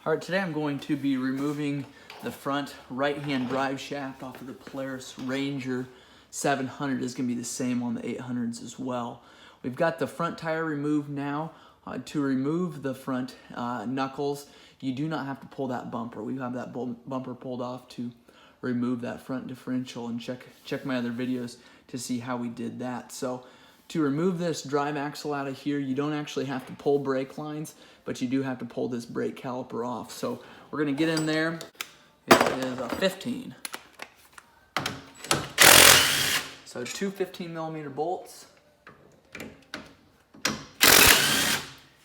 All right, today I'm going to be removing the front right-hand drive shaft off of the Polaris Ranger 700. It's going to be the same on the 800s as well. We've got the front tire removed now. To remove the front knuckles, you do not have to pull that bumper. We have that bumper pulled off to remove that front differential, and check my other videos to see how we did that. So to remove this drive axle out of here, you don't actually have to pull brake lines, but you do have to pull this brake caliper off. So we're going to get in there. It is a 15. So two 15mm bolts.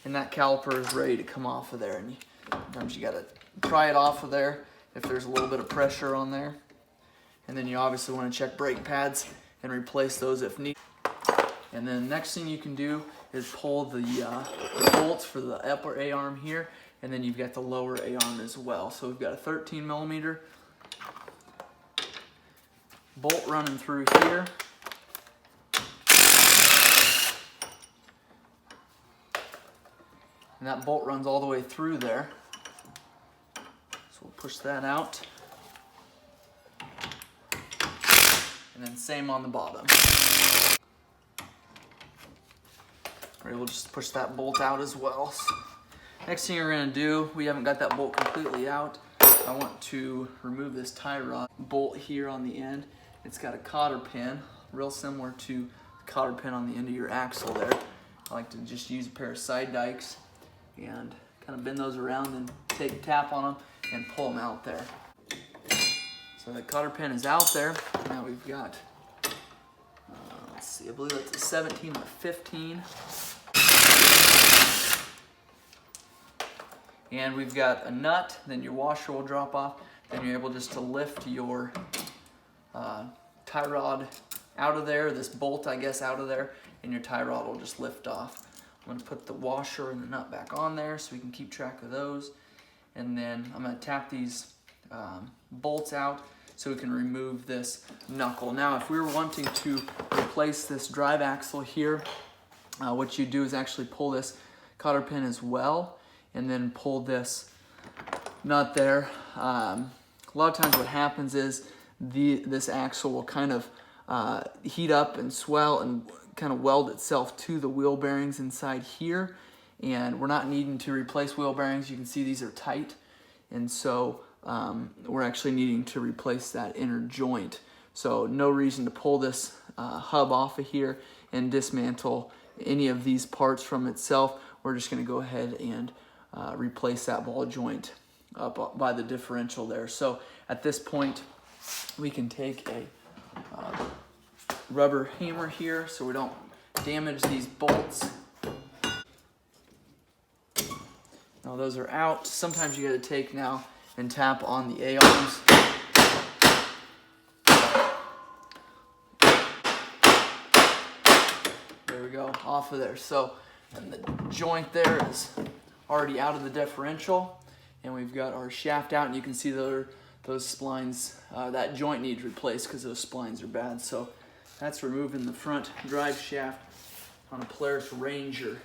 And that caliper is ready to come off of there. And sometimes you got to pry it off of there if there's a little bit of pressure on there. And then you obviously want to check brake pads and replace those if needed. And then the next thing you can do is pull the bolts for the upper A-arm here, and then you've got the lower A-arm as well. So we've got a 13mm bolt running through here. And that bolt runs all the way through there. So we'll push that out. And then same on the bottom. We'll just push that bolt out as well. So next thing you're going to do, we haven't got that bolt completely out. I want to remove this tie rod bolt here on the end. It's got a cotter pin, real similar to the cotter pin on the end of your axle there. I like to just use a pair of side dikes and kind of bend those around and take a tap on them and pull them out there. So the cotter pin is out there. Now we've got, let's see, I believe that's a 17 and a 15. And we've got a nut, then your washer will drop off, then you're able just to lift your tie rod out of there, this bolt I guess out of there, and your tie rod will just lift off. I'm going to put the washer and the nut back on there so we can keep track of those. And then I'm going to tap these bolts out so we can remove this knuckle. Now if we were wanting to replace this drive axle here, what you do is actually pull this cotter pin as well, and then pull this nut there. A lot of times what happens is this axle will kind of heat up and swell and kind of weld itself to the wheel bearings inside here, and we're not needing to replace wheel bearings. You can see these are tight, and so we're actually needing to replace that inner joint. So no reason to pull this hub off of here and dismantle any of these parts from itself. We're just going to go ahead and replace that ball joint up by the differential there. So at this point we can take a rubber hammer here so we don't damage these bolts. Now those are out. Sometimes you got to take now and tap on the A-arms. There we go, off of there. So, and the joint there is already out of the differential, and we've got our shaft out, and you can see those splines, that joint needs replaced because those splines are bad. So that's removing the front drive shaft on a Polaris Ranger.